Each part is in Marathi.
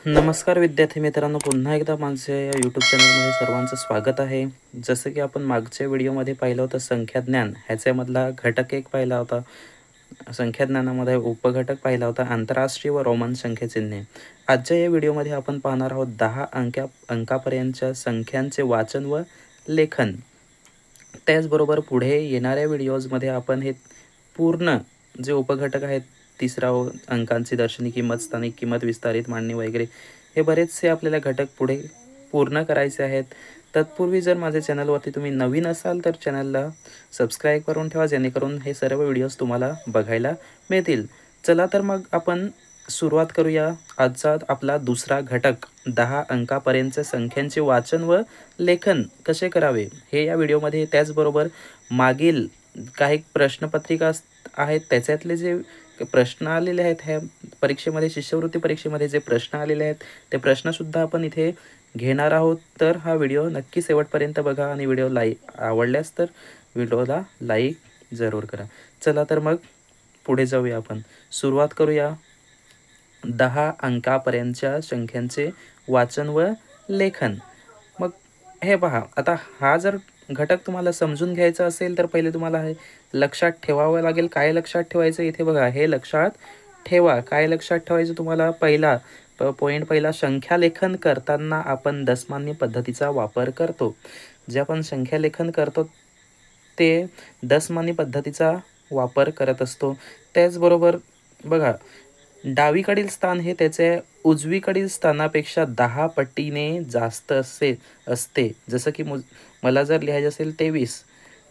नमस्कार विद्यार्थी मित्रांनो, पुन्हा एकदा माझ्या या यूट्यूब चॅनलमध्ये सर्वांचं स्वागत आहे. जसं की आपण मागच्या व्हिडिओमध्ये पाहिलं होतं संख्याज्ञान, ह्याच्यामधला घटक एक पाहिला होता. संख्याज्ञानामध्ये उपघटक पाहिला होता आंतरराष्ट्रीय व रोमन संख्याचिन्हे. आजच्या या व्हिडिओमध्ये आपण पाहणार आहोत 10 अंकापर्यंतच्या संख्यांचे वाचन व लेखन. त्याचबरोबर पुढे येणाऱ्या व्हिडिओजमध्ये आपण हे पूर्ण जे उपघटक आहेत, तिसरा अंकांची दर्शनी किंमत, स्थानिक किंमत, विस्तारित मांडणी वगैरे, हे बरेचसे आपल्याला घटक पुढे पूर्ण करायचे आहेत. तत्पूर्वी जर माझ्या चॅनलवरती तुम्ही नवीन असाल तर चॅनलला सबस्क्राईब करून ठेवा, जेणेकरून हे सर्व व्हिडिओज तुम्हाला बघायला मिळतील. चला तर मग आपण सुरुवात करूया. आजचा आपला दुसरा घटक 10 अंकापर्यंतच्या संख्यांचे वाचन व लेखन कसे करावे हे या व्हिडिओमध्ये. त्याचबरोबर मागील काही प्रश्नपत्रिका आहेत, त्याच्यातले जे प्रश्न आलेले आहेत, ह्या परीक्षेमध्ये, शिष्यवृत्ती परीक्षेमध्ये जे प्रश्न आलेले आहेत, ते प्रश्नसुद्धा आपण इथे घेणार आहोत. तर हा व्हिडिओ नक्की शेवटपर्यंत बघा आणि व्हिडिओ आवडल्यास तर व्हिडिओला लाईक जरूर करा. चला तर मग पुढे जाऊया. आपण सुरुवात करूया 10 अंकापर्यंतच्या संख्यांचे वाचन व लेखन. मग हे पहा, आता हा जर घटक तुम्हाला समजून घ्यायचा असेल तर पहिले तुम्हाला हे लक्षात ठेवावं लागेल. काय लक्षात ठेवायचं इथे बघा, हे लक्षात ठेवा. काय लक्षात ठेवायचं तुम्हाला? पहिला, संख्या लेखन करताना आपण दशमान्य पद्धतीचा वापर करतो. जे आपण संख्या लेखन करतो ते दशमान्य पद्धतीचा वापर करत असतो. त्याचबरोबर बघा, डावीकडील स्थान हे त्याचे उजवीकडील स्थानापेक्षा 10 पटीने जास्त असते. जसं की मला जर लिहायचे असेल 23,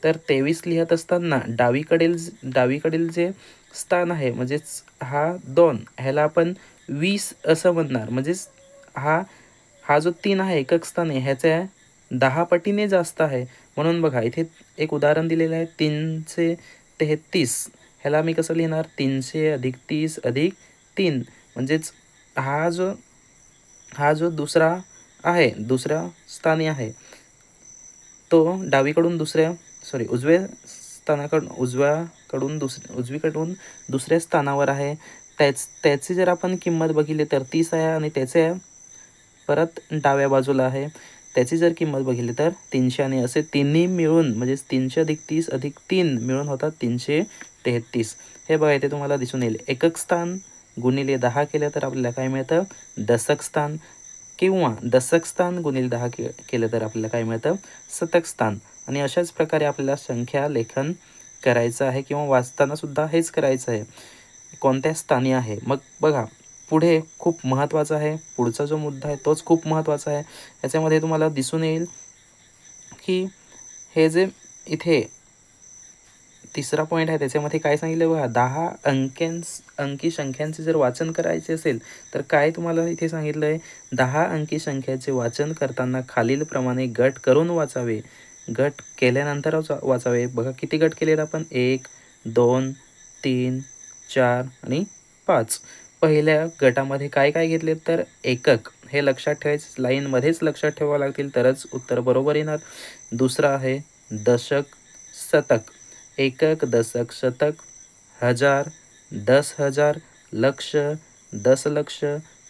तर 23 लिहत असताना डावीकडील जे स्थान आहे, म्हणजेच हा 2, ह्याला आपण 20 असं म्हणणार. म्हणजेच हा जो 3 आहे, एकक स्थान आहे, ह्याच्या 10 पटीने जास्त आहे. म्हणून बघा, इथे एक उदाहरण दिलेलं आहे, 333. ह्याला मी कसं लिहिणार? 300 अधिक 30 अधिक 3. म्हणजेच हा जो दुसरा आहे, दुसऱ्या स्थानी आहे, तो उजवीकडून दुसऱ्या स्थानावर आहे. त्याची जर आपण किंमत बघितली तर 30 आहे आणि त्याचे परत डाव्या बाजूला आहे, त्याची जर किंमत बघितली तर 300, आणि असे तिन्ही मिळून म्हणजेच 300 अधिक 30 अधिक 3 मिळून होतात 333. हे बघा, इथे तुम्हाला दिसून येईल. एकक स्थान गुणिले 10 केलं तर आपल्याला काय मिळतं? दशक स्थान. किंवा दशक स्थान गुणिले 10 केलं तर आपल्याला काय मिळतं? शतक स्थान. आणि अशाच प्रकारे आपल्याला संख्या लेखन करायचं आहे किंवा वाचताना सुद्धा हेच करायचं आहे, कोणत्या स्थानी आहे. मग बघा, पुढे खूप महत्त्वाचं आहे. पुढचा जो मुद्दा आहे तोच खूप महत्त्वाचा आहे. याच्यामध्ये तुम्हाला दिसून येईल की हे जे इथे तिसरा पॉईंट आहे, त्याच्यामध्ये काय सांगितलं बघा, 10 अंकी संख्यांचे जर वाचन करायचे असेल तर काय तुम्हाला इथे सांगितलं आहे? 10 अंकी संख्याचे वाचन करताना खालीलप्रमाणे गट करून वाचावे. गट केल्यानंतरच वाचावे. बघा, किती गट केलेत आपण? 1, 2, 3, 4 आणि 5. पहिल्या गटामध्ये काय काय घेतले तर एकक, हे लक्षात ठेवायचं, लाईनमध्येच लक्षात ठेवावं लागतील तरच उत्तर बरोबर येणार. दुसरा आहे दशक, शतक. एकक, दशक, शतक, हजार, 10,000, लक्ष, दशलक्ष,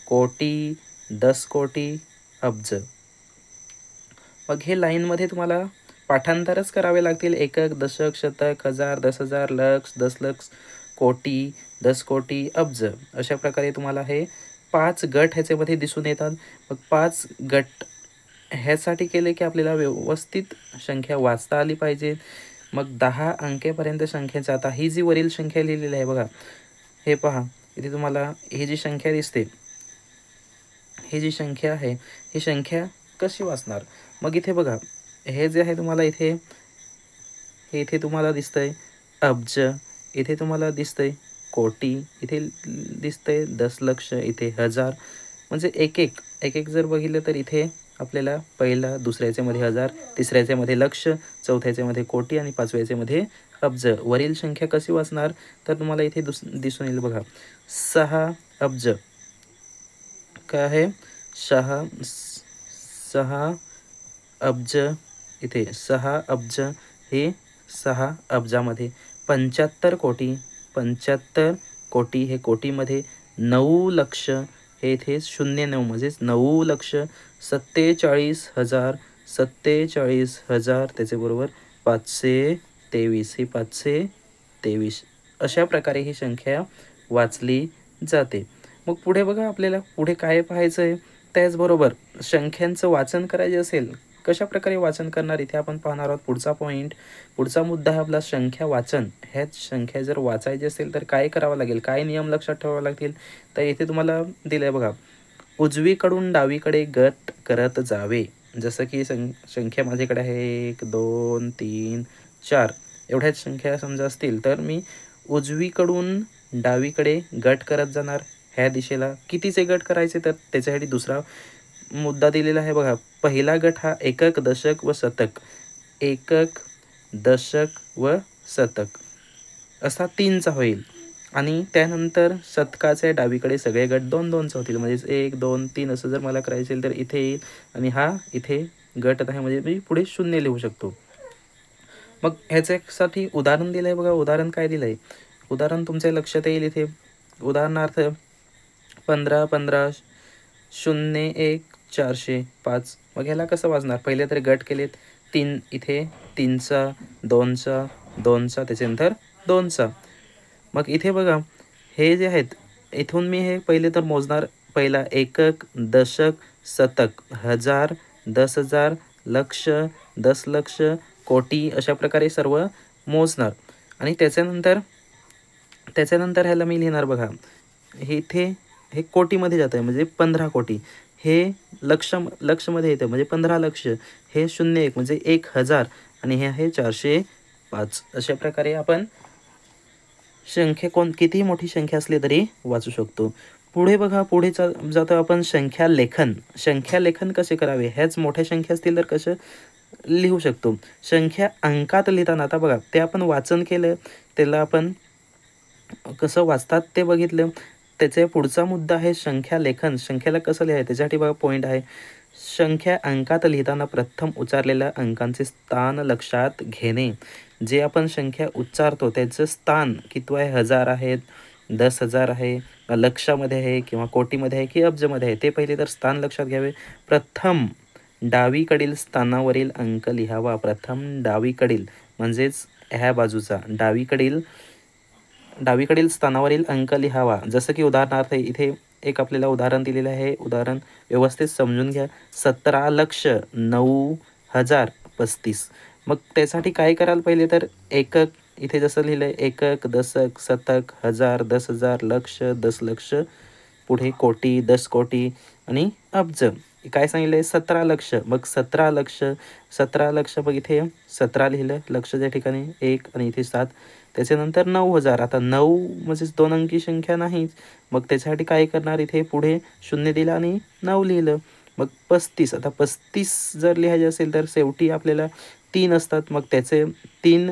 कोटी, 10 कोटी, अब्ज. मग हे लाईनमध्ये तुम्हाला पाठांतरच करावे लागतील. एकक, दशक, शतक, हजार, 10,000, लक्ष, दशलक्ष, कोटी, 10 कोटी, अब्ज. अशा प्रकारे तुम्हाला हे 5 गट ह्याच्यामध्ये दिसून येतात. मग 5 गट ह्यासाठी केले की आपल्याला व्यवस्थित संख्या वाचता आली पाहिजे. मग 10 अंकेपर्यंत संख्येचा, आता ही जी वरील संख्या लिहिलेली आहे बघा, हे पहा, इथे तुम्हाला ही जी संख्या दिसते, ही जी संख्या आहे, ही संख्या कशी वाचणार? मग इथे बघा, हे जे आहे तुम्हाला इथे तुम्हाला दिसतंय अब्ज, इथे तुम्हाला दिसतंय कोटी, इथे दिसतंय दशलक्ष, इथे हजार. म्हणजे एक एक जर बघितलं तर इथे आपल्याला पहिला, दुसऱ्याच्यामध्ये हजार, तिसऱ्याच्यामध्ये लक्ष, चौथ्याच्यामध्ये कोटी आणि पाचव्याच्यामध्ये अब्ज. वरील संख्या कशी वाचणार तर तुम्हाला इथे दिसून येईल बघा, 6 अब्ज. काय आहे? 6 अब्ज. इथे 6 अब्ज, हे 6 अब्जामध्ये. 75 कोटी, 75 कोटी हे कोटीमध्ये. 9 लक्ष हे इथे 09 म्हणजेच 9,47,000 47,000 त्याच्याबरोबर 523 ही 523 अशा प्रकारे ही संख्या वाचली जाते. मग पुढे बघा आपल्याला पुढे काय पाहायचं आहे. त्याचबरोबर संख्यांचं वाचन करायचे असेल, कशा प्रकारे वाचन करणार इथे आपण पाहणार आहोत. पुढचा पॉईंट, पुढचा मुद्दा आहे आपला संख्या वाचन. ह्याच संख्या जर वाचायची असेल तर काय करावं लागेल, काय नियम लक्षात ठेवावे लागतील. तर इथे तुम्हाला दिलं आहे बघा, उजवीकडून डावीकडे गट करत जावे. जसं की संख्या माझ्याकडे आहे 1 2 3 4 एवढ्याच संख्या समजा असतील तर मी उजवीकडून डावीकडे गट करत जाणार. ह्या दिशेला कितीचे गट करायचे तर त्याच्यासाठी दुसरा मुद्दा दिलेला आहे बघा. पहिला गट हा एकक, दशक व शतक, एकक, दशक व शतक असा 3चा होईल. आणि त्यानंतर शतकाचे डावीकडे सगळे गट 2-2चे होतील. म्हणजेच 1 2 3 असं जर मला करायचे असेल तर इथे येईल आणि हा इथे गट आहे म्हणजे मी पुढे 0 लिहू शकतो. मग ह्याच्यासाठी उदाहरण दिलं आहे बघा. उदाहरण काय दिलं आहे, उदाहरण तुमच्या लक्षात येईल इथे. उदाहरणार्थ 15 15 0 1 405. मग ह्याला कसं वाचणार. पहिले तर गट केलेत 3, इथे 3चा 2चा 2चा त्याच्यानंतर 2चा. मग इथे बघा हे जे आहेत इथून मी हे पहिले तर मोजणार. पहिला एकक, दशक, शतक, हजार, 10,000, लक्ष, 10,00,000, कोटी अशा प्रकारे सर्व मोजणार. आणि त्याच्यानंतर ह्याला मी लिहिणार बघा. हे इथे हे कोटीमध्ये जात आहे म्हणजे 15 कोटी. हे लक्षमध्ये येतं म्हणजे 15 लक्ष. हे 01 म्हणजे 1,000 आणि हे आहे 405. अशा प्रकारे आपण संख्या कितीही मोठी संख्या असली तरी वाचू शकतो. पुढे बघा, पुढे जातो आपण संख्या लेखन. संख्या लेखन कसे करावे. ह्याच मोठ्या संख्या असतील तर कसं लिहू शकतो. संख्या अंकात लिहिताना आता बघा ते आपण वाचन केलं, त्याला आपण कसं वाचतात ते बघितलं. त्याच्या पुढचा मुद्दा आहे संख्या लेखन. संख्याला कसं लिहायचं त्याच्यासाठी बघा पॉईंट आहे. संख्या अंकात लिहिताना प्रथम उच्चारलेल्या अंकांचे स्थान लक्षात घेणे. जे आपण संख्या उच्चारतो त्याचं स्थान किती आहे, 1000 आहेत, 10,000 आहे, लक्षामध्ये आहे किंवा कोटीमध्ये आहे की अब्जमध्ये आहे, ते पहिले तर स्थान लक्षात घ्यावे. प्रथम डावीकडील स्थानावरील अंक लिहावा. प्रथम डावीकडील म्हणजेच ह्या बाजूचा डावीकडील स्थानावरील अंक लिहावा. जसं की उदाहरणार्थ इथे एक आपल्याला उदाहरण दिलेलं आहे. उदाहरण व्यवस्थित समजून घ्या. 17,09,035. मग त्यासाठी काय कराल पहिले तर एकक इथे जसं लिहिलं आहे एकक, दशक, शतक, हजार, 10,000, लक्ष, 10,00,000, पुढे कोटी, 10 कोटी आणि अब्ज. काय सांगितलं आहे 17 लक्ष. मग 17 लक्ष, 17 लक्ष मग इथे 17 लिहिलं लक्षच्या ठिकाणी 1 आणि इथे 7. त्याच्यानंतर 9,000. आता 9 म्हणजेच 2 अंकी संख्या नाहीच. मग त्याच्यासाठी काय करणार इथे पुढे 0 दिला आणि 9 लिहिलं. मग 35. आता 35 जर लिहायचे असेल तर शेवटी आपल्याला 3 असतात. मग त्याचे 3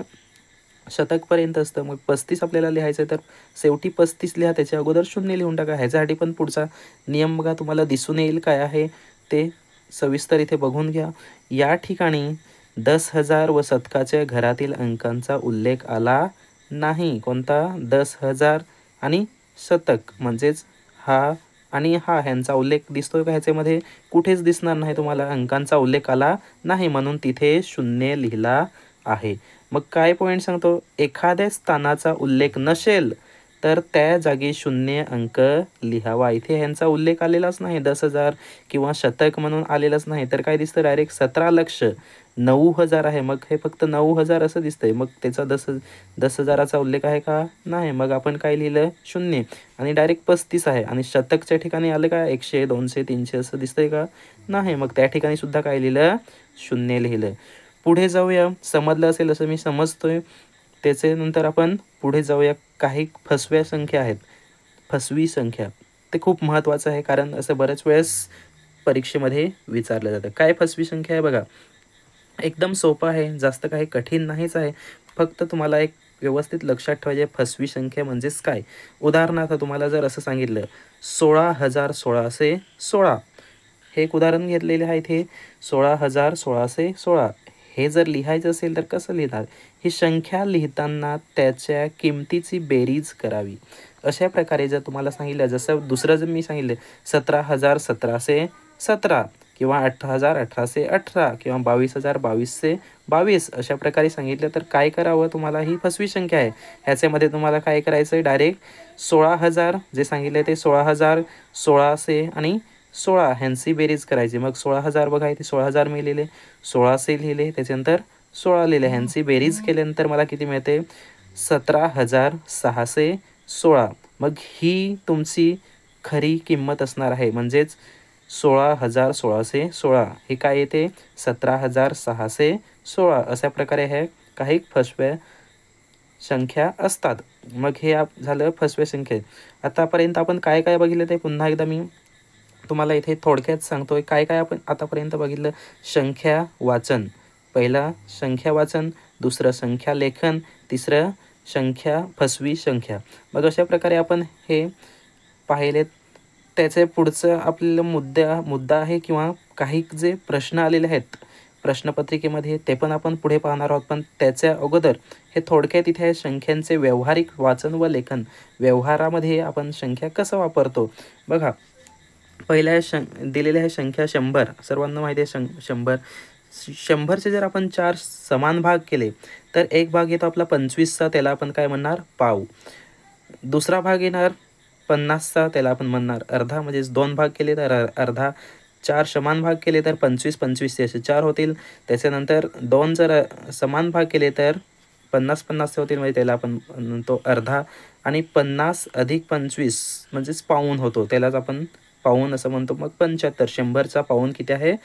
शतकपर्यंत असतं. मग 35 आपल्याला लिहायचं तर शेवटी 35 लिहा, त्याच्या अगोदर 0 लिहून टाका. ह्याच्यासाठी पण पुढचा नियम बघा तुम्हाला दिसून येईल काय आहे ते सविस्तर इथे बघून घ्या. या ठिकाणी 10,000 व शतकाच्या घरातील अंकांचा उल्लेख आला नाही. कोणता 10,000 आणि शतक म्हणजेच हा आणि हा ह्यांचा उल्लेख दिसतोय का ह्याच्यामध्ये, कुठेच दिसणार नाही तुम्हाला. अंकांचा उल्लेख आला नाही म्हणून तिथे 0 लिहिला आहे. मग काय पॉईंट सांगतो, एखाद्या स्थानाचा उल्लेख नसेल तर त्या जागी 0 अंक लिहावा. इथे ह्यांचा उल्लेख आलेलाच नाही, 10,000 किंवा शतक म्हणून आलेलाच नाही. तर काय दिसतं डायरेक्ट 17 लक्ष 9,000 आहे. मग हे फक्त 9,000 असं दिसतंय. मग त्याचा 10,000चा उल्लेख आहे का, नाही. मग आपण काय लिहिलं 0 आणि डायरेक्ट 35 आहे. आणि शतकच्या ठिकाणी आलं का 100 200 300 असं दिसतंय का, नाही. मग त्या ठिकाणी सुद्धा काय लिहिलं 0 लिहिलं. पुढे जाऊया. समजलं असेल असं मी समजतोय. त्याच्यानंतर आपण पुढे जाऊया. काही फसव्या संख्या आहेत. फसवी संख्या ते खूप महत्त्वाचं आहे, कारण असं बऱ्याच वेळेस परीक्षेमध्ये विचारलं जातं. काय फसवी संख्या आहे बघा, एकदम सोपं आहे, जास्त काही कठीण नाहीच आहे. फक्त तुम्हाला एक व्यवस्थित लक्षात ठेवायचे फसवी संख्या म्हणजेच काय. उदाहरणार्थ तुम्हाला जर असं सांगितलं 16,1616, हे एक उदाहरण घेतलेले आहे इथे. 16,1616 हे जर लिहायचं असेल तर कसं लिहिणार. ही संख्या लिहिताना त्याच्या किमतीची बेरीज करावी. अशा प्रकारे जर तुम्हाला सांगितलं, जसं दुसरं जर मी सांगितलं 17,1717 किंवा 18,1818 किंवा 22,2222 अशा प्रकारे सांगितलं, तर काय करावं तुम्हाला? ही फसवी संख्या आहे. ह्याच्यामध्ये तुम्हाला काय करायचं आहे? डायरेक्ट 16,000 जे सांगितले ते 16,000, 1600 आणि 16 ह्यांची बेरीज करायची. मग 16,000 बघा इथे 16,000 मी लिहिले, 1600 लिहिले, त्याच्यानंतर 16 लिहिले. ह्यांची बेरीज केल्यानंतर मला किती मिळते? 17,616. मग ही तुमची खरी किंमत असणार आहे. म्हणजेच 16,1616 हे काय येते? 17,616 अशा प्रकारे हे काही फसव्या संख्या असतात. मग हे झालं फसव्या संख्या. आतापर्यंत आपण काय काय बघितलं ते पुन्हा एकदा मी तुम्हाला इथे थोडक्यात सांगतोय. काय काय आपण आतापर्यंत बघितलं? संख्या वाचन, पहिला संख्या वाचन, दुसरं संख्या लेखन, तिसरं संख्या फसवी संख्या. मग अशा प्रकारे आपण हे पाहिलेत. त्याचे पुढचं आपल्याला मुद्दा आहे किंवा काही जे प्रश्न आलेले आहेत प्रश्नपत्रिकेमध्ये ते पण आपण पुढे पाहणार आहोत. पण त्याच्या अगोदर हे थोडक्यात इथे आहे संख्यांचे व्यावहारिक वाचन व लेखन. व्यवहारामध्ये आपण संख्या कसं वापरतो बघा. पहिल्या दिलेल्या आहे संख्या 100. सर्वांना माहिती आहे 100. 100चे जर आपण 4 समान भाग केले तर एक भाग येतो आपला 25चा, त्याला आपण काय म्हणणार? पाव. दुसरा भाग येणार 50चा, त्याला आपण म्हणणार अर्धा. म्हणजेच 2 भाग केले तर अर्धा. 4 समान भाग केले तर 25 25 असे 4 होतील. त्याच्यानंतर 2 जर समान भाग केले तर 50 50 होतील, म्हणजे त्याला आपण म्हणतो अर्धा. आणि 50 अधिक 25 म्हणजेच पाऊण होतो, त्यालाच आपण पाऊण असं म्हणतो. मग 75. 100चा पाऊण किती आहे?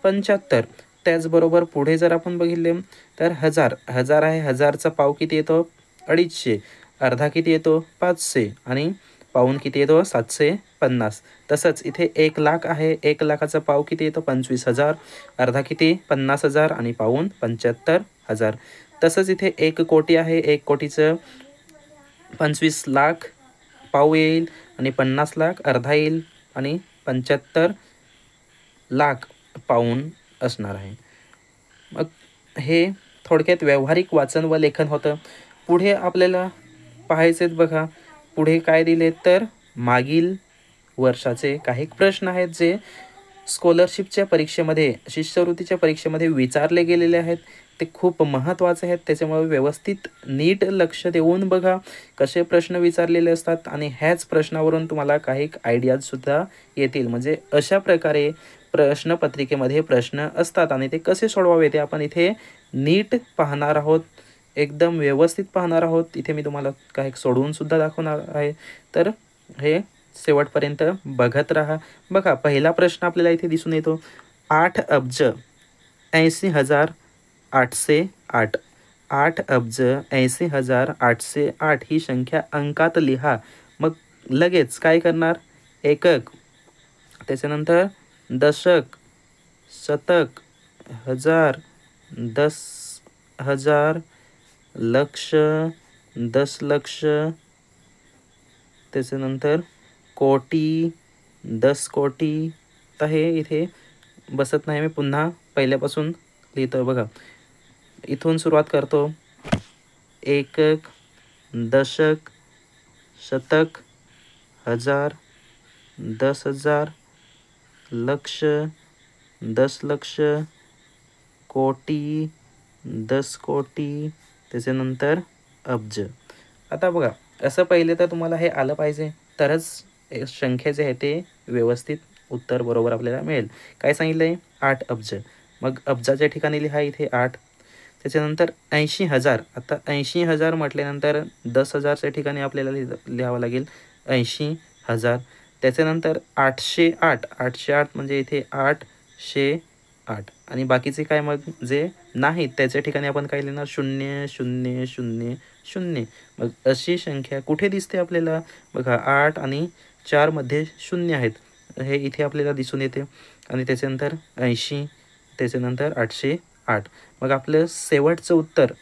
75. त्याचबरोबर पुढे जर आपण बघितले तर 1000. 1000 आहे, 1000चा पाव किती येतो? 250. अर्धा किती येतो? 500. आणि पाऊण किती येतो? 750. तसंच इथे 1,00,000 आहे, 1,00,000चा पाव किती येतो? 25,000. अर्धा किती? 50,000 आणि पाऊण 75,000. तसंच इथे 1 कोटी आहे, 1 कोटीचं 25 लाख पाव येईल आणि 50 लाख अर्धा येईल आणि 75 लाख पाऊण असणार आहे. मग हे थोडक्यात व्यावहारिक वाचन व लेखन होतं. पुढे आपल्याला पाहायचेत बघा. पुढे काय दिले तर मागील वर्षाचे काही प्रश्न आहेत जे स्कॉलरशिपच्या परीक्षेमध्ये, शिष्यवृत्तीच्या परीक्षेमध्ये विचारले गेलेले आहेत. ते खूप महत्त्वाचे आहेत. त्याच्यामुळे व्यवस्थित नीट लक्ष देऊन बघा कसे प्रश्न विचारलेले असतात आणि ह्याच प्रश्नावरून तुम्हाला काही आयडियाजसुद्धा येतील. म्हणजे अशा प्रकारे प्रश्नपत्रिकेमध्ये प्रश्न असतात आणि ते कसे सोडवावे ते आपण इथे नीट पाहणार आहोत. एकदम व्यवस्थित पाहणार आहोत. इथे मी तुम्हाला काही सोडवूनसुद्धा दाखवणार आहे. तर हे शेवटपर्यंत बघत राहा. बघा पहिला प्रश्न आपल्याला इथे दिसून येतो. 8,80,808. 8,80,808 ही संख्या अंकात लिहा. मग लगेच काय करणार? एकक, त्याच्यानंतर दशक, शतक, हजार, 10,000, लक्ष, 10,00,000, त्याच्यानंतर कोटी, 10 कोटी. तर हे इथे बसत नाही, मी पुन्हा पहिल्यापासून लिहितो बघा. इथून सुरुवात करतो. एकक, दशक, शतक, हजार, 10,000, लक्ष, 10,00,000, कोटी, 10 कोटी, त्याच्यानंतर अब्ज. आता बघा असं पहिले तर तुम्हाला हे आलं पाहिजे, तरच संख्या जे आहे ते व्यवस्थित उत्तर बरोबर आपल्याला मिळेल. काय सांगितलं आहे? 8 अब्ज. मग अब्जाच्या ठिकाणी लिहा इथे 8. त्याच्यानंतर 80,000. आता 80,000 म्हटल्यानंतर 10,000च्या ठिकाणी आपल्याला लिहावं लागेल 80,000. त्याच्यानंतर 808. 808 म्हणजे इथे 808. आणि बाकीचे काय मग जे नाहीत त्याच्या ठिकाणी आपण काय लिहिणार? 0 0 0 0. मग अशी संख्या कुठे दिसते आपल्याला? बघा 8 आणि 4 मध्ये 0 आहेत, हे इथे आपल्याला दिसून येते. आणि त्याच्यानंतर 80, त्याच्यानंतर 808. मग आपलं शेवटचं उत्तर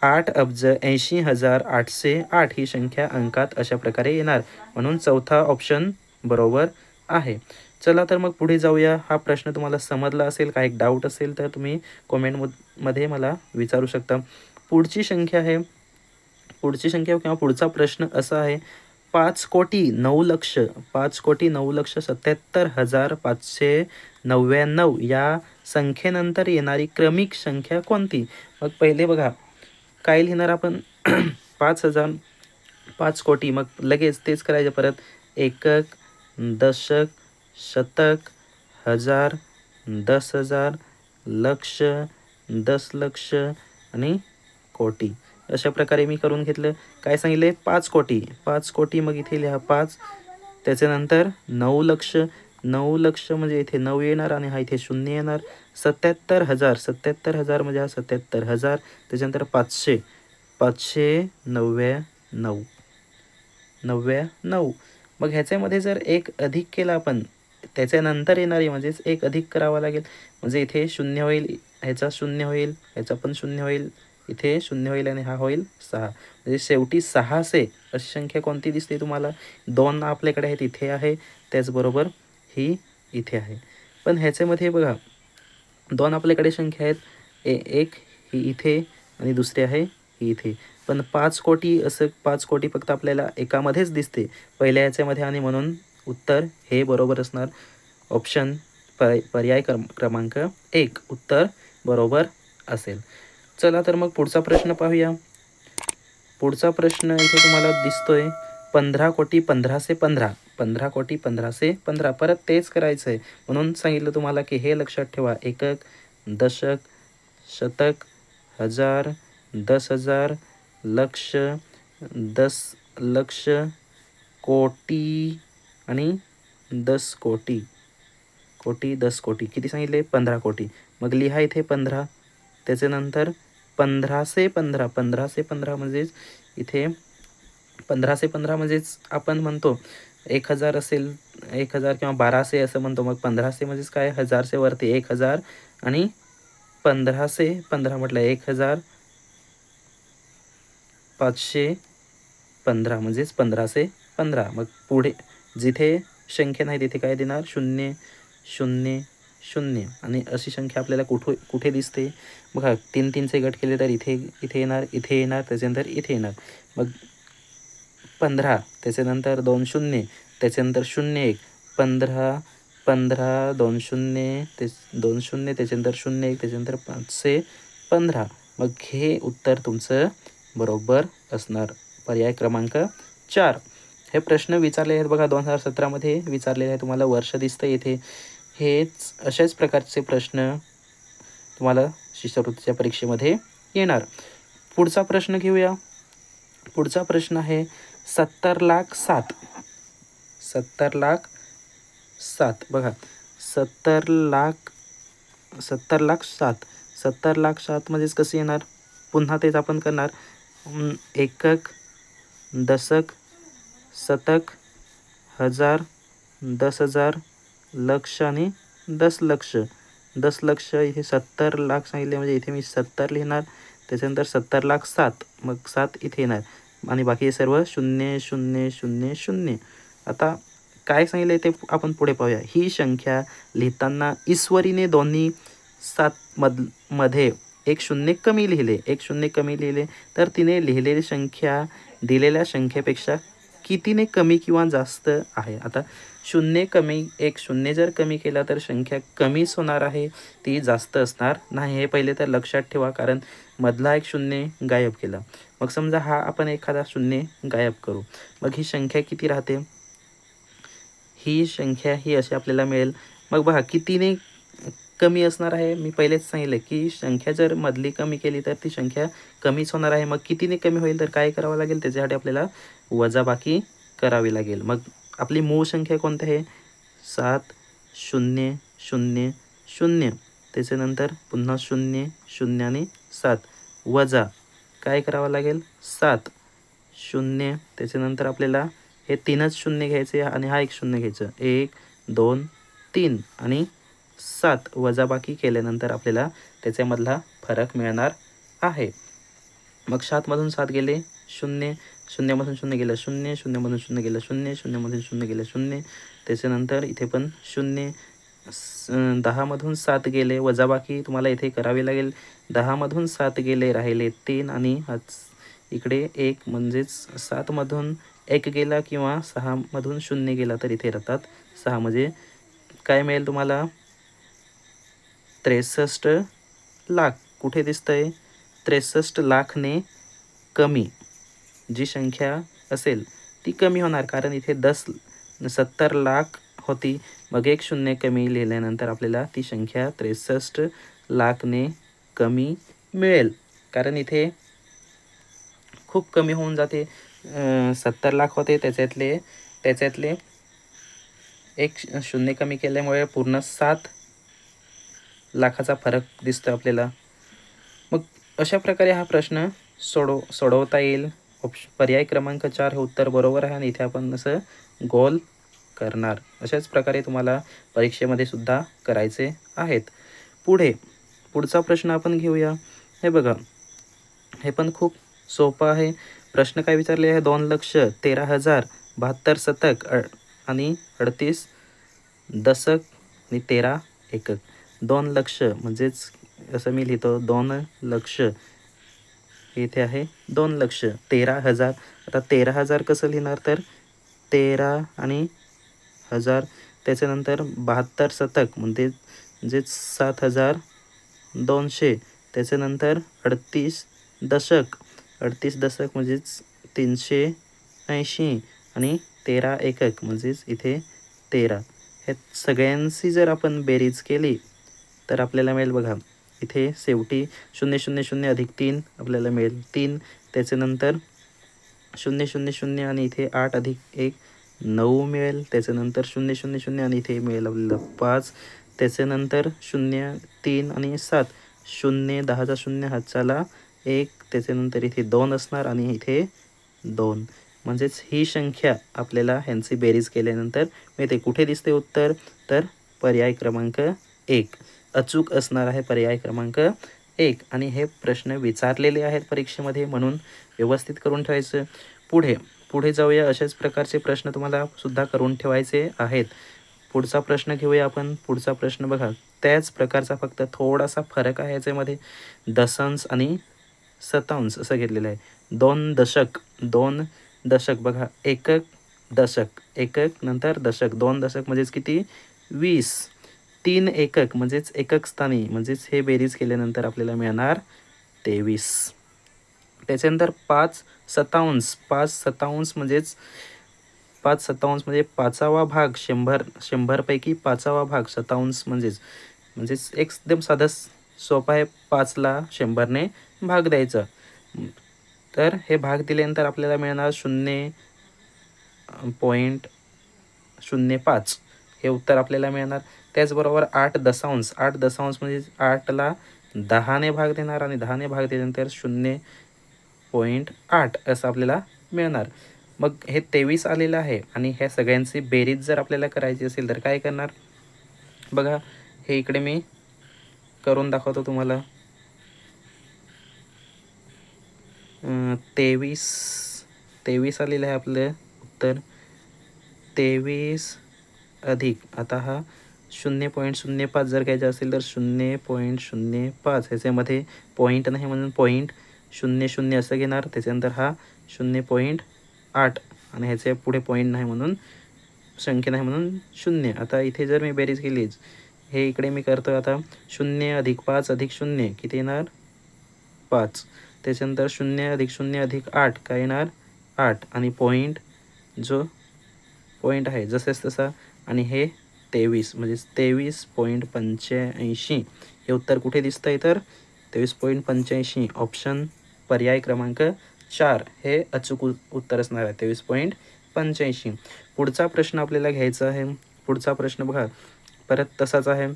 8,80,808 ही संख्या अंकात अशा प्रकारे येणार. म्हणून चौथा ऑप्शन बरोबर आहे. चला तर मग पुढे जाऊया. हा प्रश्न तुम्हाला समजला असेल, काही डाऊट असेल तर तुम्ही कॉमेंटमध्ये मला विचारू शकता. पुढची संख्या किंवा पुढचा प्रश्न असा आहे. 5,09,77,599 या संख्येनंतर येणारी क्रमिक संख्या कोणती? मग पहिले बघा काय लिहिणार आपण 5,000 5,00,00,000 मग लगेच तेच करायचं परत एकक, दशक, शतक, हजार, 10,000, लक्ष, 10,00,000 आणि कोटी. अशा प्रकारे मी करून घेतलं. काय सांगितले 5,00,00,000 5,00,00,000 मग इथे लिहा 5, त्याच्यानंतर 9,00,000 9,00,000 म्हणजे इथे 9 येणार आणि हा इथे 0 येणार. 77,000 77,000 म्हणजे हा 77,000, त्याच्यानंतर 500 599 99. मग ह्याच्यामध्ये जर एक अधिक केला आपण त्याच्यानंतर येणारी म्हणजेच एक अधिक करावा लागेल, म्हणजे इथे 0 होईल, ह्याचा 0 होईल, ह्याचा पण 0 होईल, इथे 0 होईल आणि हा होईल 6. म्हणजे शेवटी 600 अशी संख्या कोणती दिसते तुम्हाला? 2 आपल्याकडे आहेत, इथे आहे, त्याचबरोबर ही इथे आहे. पण ह्याच्यामध्ये बघा 2 आपल्याकडे संख्या आहेत, एक ही इथे आणि दुसरी आहे ही इथे. पण 5,00,00,000 असं 5,00,00,000 फक्त आपल्याला एकामध्येच दिसते पहिल्या ह्याच्यामध्ये, आणि म्हणून उत्तर हे बरोबर असणार. ऑप्शन पर्याय क्रमांक 1 उत्तर बरोबर असेल. चला तर मग पुढचा प्रश्न पाहूया. पुढचा प्रश्न इथे तुम्हाला दिसतोय 15,15,15,15 15,15,15,15. परत तेच करायचं आहे, म्हणून सांगितलं तुम्हाला की हे लक्षात ठेवा. एकक, दशक, शतक, हजार, 10,000, लक्ष, 10,00,000, कोटी आणि 10 कोटी. कोटी 10 कोटी किती सांगितले? 15 कोटी. मग लिहा इथे 15, त्याच्यानंतर 1515 1515 म्हणजेच इथे 1515 म्हणजेच आपण म्हणतो 1,000 असेल, 1,000 किंवा 1200 असं म्हणतो. मग 1500 म्हणजेच काय? 1000 वरती 1,000 आणि 1515 म्हटलं 1,515 म्हणजेच 1515. मग पुढे जिथे संख्या नाही तिथे काय देणार? 0 0 0 आणि अशी संख्या आपल्याला कुठे दिसते बघा. 3-3चे गट केले तर इथे येणार, इथे येणार, त्याच्यानंतर इथे येणार. मग 15, त्याच्यानंतर 2 0, त्याच्यानंतर 0 1, 15 15 2 0 2 0, त्याच्यानंतर 0 1, त्याच्यानंतर 515. मग हे उत्तर तुमचं बरोबर असणार. पर्याय क्रमांक 4. हे प्रश्न विचारले आहेत बघा, 2017 विचारलेले आहे. तुम्हाला वर्ष दिसतं इथे. हेच अशाच प्रकारचे प्रश्न तुम्हाला शिष्यवृत्तीच्या परीक्षेमध्ये येणार. पुढचा प्रश्न घेऊया. पुढचा प्रश्न आहे 70,07,000 70,07,000 बघा. 70,07,000 70,07,000 म्हणजेच कसं येणार? पुन्हा तेच आपण करणार. एकक, दशक, शतक, हजार, 10,000, लक्ष आणि 10,00,000. 10,00,000 इथे 70,00,000 सांगितले म्हणजे इथे मी 70 लिहिणार, त्याच्यानंतर 70,07,000 मग 7 इथे येणार आणि बाकी सर्व 0 0 0 0. आता काय सांगितले ते आपण पुढे पाहूया. ही संख्या लिहिताना ईश्वरीने दोन्ही 7 मध्ये एक शून्य कमी लिहिले तर तिने लिहिलेली संख्या दिलेल्या संख्येपेक्षा कितीने कमी किंवा जास्त आहे? आता एक शून्य जर कमी केला तर संख्या कमीच होणार आहे, ती जास्त असणार नाही. हे पहिले तर लक्षात ठेवा, कारण मधला एक शून्य गायब केला. मग समजा हा आपण एखादा शून्य गायब करू, मग ही संख्या किती राहते? ही संख्या ही अशी आपल्याला मिळेल. मग बघा कितीने कमी असणार आहे. मी पहिलेच सांगितलं की संख्या जर मधली कमी केली तर ती संख्या कमीच होणार आहे. मग कितीने कमी होईल तर काय करावं लागेल? त्याच्यासाठी आपल्याला वजाबाकी करावी लागेल. मग आपली मूळ संख्या कोणती आहे? 7 0 0 0. त्याच्यानंतर पुन्हा 0 0 आणि 7 वजा काय करावं लागेल? 7 0. त्याच्यानंतर आपल्याला हे 3च शून्य घ्यायचे आणि हा एक शून्य घ्यायचं. 1 2 3 आणि 7 वजाबाकी केल्यानंतर आपल्याला त्याच्यामधला फरक मिळणार आहे. मग 7मधून 7 गेले 0, 0मधून 0 गेलं 0, 0मधून 0 गेलं 0, 0मधून 0 गेलं 0. त्याच्यानंतर इथे पण 0. 10मधून 7 गेले, वजाबाकी तुम्हाला इथे करावी लागेल. 10मधून 7 गेले, राहिले 3 आणि इकडे 1 म्हणजेच 7मधून 1 गेला किंवा 6मधून 0 गेला तर इथे राहतात 6, म्हणजे काय मिळेल तुम्हाला 63 लाख. कुठे दिसतंय 63 लाखने कमी जी संख्या असेल ती कमी होणार, कारण इथे 70 लाख होती, मग एक शून्य कमी लिहिल्यानंतर आपल्याला ती संख्या 63 लाखने कमी मिळेल, कारण इथे खूप कमी होऊन जाते. 70 लाख होते, त्याच्यातले एक शून्य कमी केल्यामुळे पूर्ण 7 लाखाचा फरक दिसतो आपल्याला. मग अशा प्रकारे हा प्रश्न सोडवता येईल. पर्याय क्रमांक 4 हे उत्तर बरोबर आहे, आणि इथे आपण असं गोल करणार. अशाच प्रकारे तुम्हाला परीक्षेमध्ये सुद्धा करायचे आहेत. पुढचा प्रश्न आपण घेऊया. हे बघा, हे पण खूप सोपं आहे. प्रश्न काय विचारले आहे, 2,13,072 शतक आणि 38 दशक आणि 13 एकक. 2 लक्ष म्हणजेच असं मी लिहितो 2 लक्ष, इथे आहे 2 लक्ष 13,000. आता 13,000 कसं लिहिणार, तर 13 आणि 1000, त्याच्यानंतर 72 शतक म्हणजे 7,200, त्याच्यानंतर 38 दशक म्हणजेच 380, आणि 13 एकक म्हणजेच इथे 13. ह्या सगळ्यांची जर आपण बेरीज केली तर आपल्याला मिळेल बघा, इथे शेवटी 000 अधिक 3 आपल्याला मिळेल 3, त्याच्यानंतर 000 आणि इथे 8 अधिक 1 9 मिळेल, त्याच्यानंतर 000 आणि इथे मिळेल आपल्याला 5, त्याच्यानंतर 0 3 आणि 7, 0 10चा 0 हातचाला 1, त्याच्यानंतर इथे 2 असणार आणि इथे 2, म्हणजेच ही संख्या आपल्याला ह्यांची बेरीज केल्यानंतर मिळते. कुठे दिसते उत्तर, तर पर्याय क्रमांक 1 अचूक असणार आहे, पर्याय क्रमांक 1. आणि हे प्रश्न विचारलेले आहेत परीक्षेमध्ये, म्हणून व्यवस्थित करून ठेवायचं. पुढे जाऊया. अशाच प्रकारचे प्रश्न तुम्हाला सुद्धा करून ठेवायचे आहेत. पुढचा प्रश्न घेऊया आपण. पुढचा प्रश्न बघा, त्याच प्रकारचा, फक्त थोडासा फरक आहे याच्यामध्ये. दशांश आणि शतांश असं घेतलेलं आहे. 2 दशक बघा, एकक दशक, एकक नंतर दशक, 2 दशक म्हणजेच किती 20, 3 एकक म्हणजेच एकक स्थानी, म्हणजेच हे बेरीज केल्यानंतर आपल्याला मिळणार 23. त्याच्यानंतर 5 शतांश म्हणजेच 5 शतांश म्हणजे 5वा भाग, 100 पैकी 5वा भाग शतांश म्हणजेच एकदम साधं सोपं आहे. 5ला 100ने भाग द्यायचा, तर हे भाग दिल्यानंतर आपल्याला मिळणार 0.05 हे उत्तर आपल्याला मिळणार. त्याचबरोबर 8 दशांश म्हणजे 8ला 10ने भाग देणार, आणि 10ने भाग दिल्यानंतर 0.8 असं आपल्याला मिळणार. मग हे 23 आलेलं आहे, आणि ह्या सगळ्यांची बेरीज जर आपल्याला करायची असेल तर काय करणार बघा, हे इकडे मी करून दाखवतो तुम्हाला. 23 आलेलं आहे आपलं उत्तर. 23 अधिक, आता हा 0.05 जर घ्यायचा असेल तर 0.05, ह्याच्यामध्ये पॉईंट नाही म्हणून 0.00 असं घेणार. त्याच्यानंतर हा 0.8, आणि ह्याच्या पुढे पॉईंट नाही म्हणून, संख्या नाही म्हणून 0. आता इथे जर मी बेरीज केलीच, हे इकडे मी करतो आता. 0 अधिक 5 अधिक 0 किती येणार 5, त्याच्यानंतर 0 अधिक 0 अधिक 8 काय येणार 8, आणि पॉईंट जो पॉईंट आहे जसेच तसा, आणि हे 23 म्हणजेच 23.85 हे उत्तर कुठे दिसतंय तर 23.85 ऑप्शन पर्याय क्रमांक 4 हे अचूक उत्तर असणार आहे, 23.85. पुढचा प्रश्न आपल्याला घ्यायचा आहे. पुढचा प्रश्न बघा, परत तसाच आहे,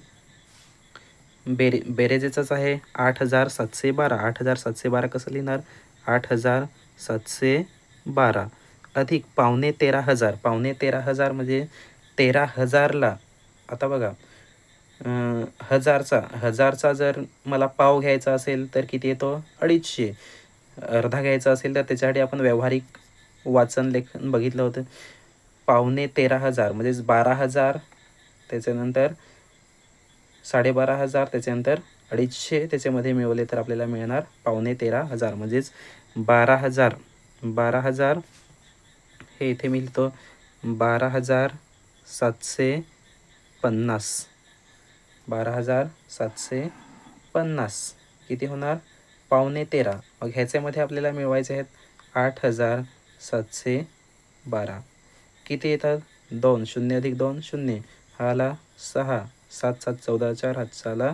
बेरेजेचाच आहे. 8,712. 8,712 कसं लिहिणार, 8,712 अधिक 13,500. 13,500 म्हणजे 13,000ला, आता बघा, हजारचा जर मला पाव घ्यायचा असेल तर किती येतो 250. अर्धा घ्यायचा असेल तर त्याच्यासाठी आपण व्यावहारिक वाचन लेखन बघितलं होतं. 13,500 म्हणजेच 12,000, त्याच्यानंतर 12,500, त्याच्यानंतर 250 त्याच्यामध्ये मिळवले तर आपल्याला मिळणार 13,500 म्हणजेच 12,000 कुठे इथे मी लिहितो 12,750. 12,750 किती होणार? 12.75. मग ह्याच्यामध्ये आपल्याला मिळवायचे आहेत 8,712. किती येतात? 2 0 अधिक 2 0, हा आला 6, 7 7 14 4, हातचा आला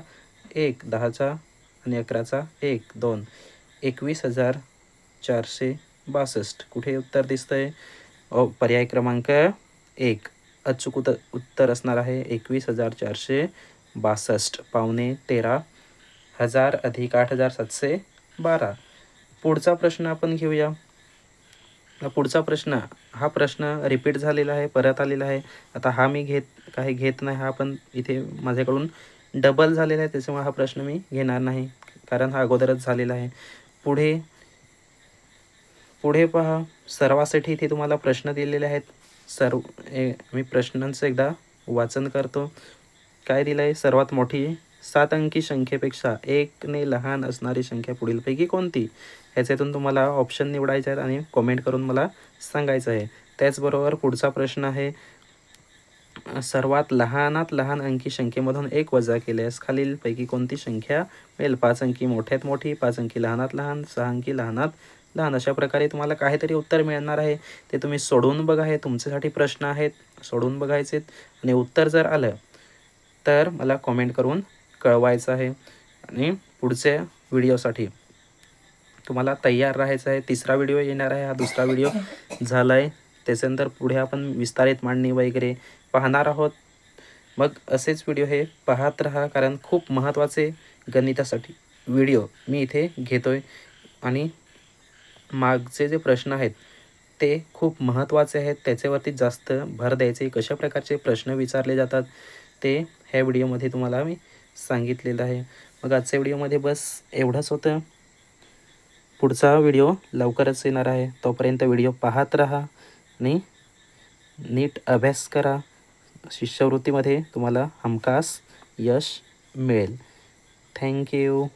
1, 10चा आणि 11चा 1 2, 21,462. कुठे उत्तर दिसतंय? पर्याय क्रमांक 1 अचूक उत्तर असणार आहे 21,462. 12.75 अधिक 8,712. पुढचा प्रश्न आपण घेऊया. पुढचा प्रश्न, हा प्रश्न रिपीट झालेला आहे, परत आलेला आहे. आता हा मी घेत नाही, हा पण इथे माझ्याकडून डबल झालेला आहे, त्याच्यामुळे हा प्रश्न मी घेणार नाही, कारण हा अगोदरच झालेला आहे. पुढे पहा, सर्वासाठी इथे तुम्हाला प्रश्न दिलेले आहेत. मी प्रश्नांचं एकदा वाचन करतो. काय दिलं आहे? सर्वात मोठी 7 अंकी संख्येपेक्षा 1 ने लहान असणारी संख्या पुढीलपैकी कोणती? ह्याच्यातून तुम्हाला ऑप्शन निवडायचे आहेत आणि कॉमेंट करून मला सांगायचं आहे. त्याचबरोबर पुढचा प्रश्न आहे, सर्वात लहानात लहान अंकी संख्येमधून 1 वजा केल्यास खालीलपैकी कोणती संख्या मिळेल? 5 अंकी मोठ्यात मोठी, 5 अंकी लहानात लहान, 6 अंकी लहानात लहान. अशा प्रकारे तुम्हाला काहीतरी उत्तर मिळणार आहे. ते तुम्ही सोडवून बघा. हे तुमच्यासाठी प्रश्न आहेत, सोडवून बघायचे आणि उत्तर जर आलं तर मला कॉमेंट करून कळवायचं आहे. आणि पुढच्या व्हिडिओसाठी तुम्हाला तयार राहायचं आहे. 3रा व्हिडिओ येणार आहे, हा 2रा व्हिडिओ झाला आहे. त्याच्यानंतर पुढे आपण विस्तारित मांडणी वगैरे पाहणार आहोत. मग असेच व्हिडिओ हे पाहत राहा, कारण खूप महत्त्वाचे गणितासाठी व्हिडिओ मी इथे घेतोय आणि मागचे जे प्रश्न आहेत ते खूप महत्त्वाचे आहेत, त्याच्यावरती जास्त भर द्यायचे. कशा प्रकारचे प्रश्न विचारले जातात ते ह्या व्हिडिओमध्ये तुम्हाला मी सांगितलेलं आहे. मग आजच्या व्हिडिओमध्ये बस एवढंच होतं. पुढचा व्हिडिओ लवकरच येणार आहे. तोपर्यंत व्हिडिओ पाहत राहा आणि नीट अभ्यास करा. शिष्यवृत्तीमध्ये तुम्हाला हमखास यश मिळेल. थँक्यू.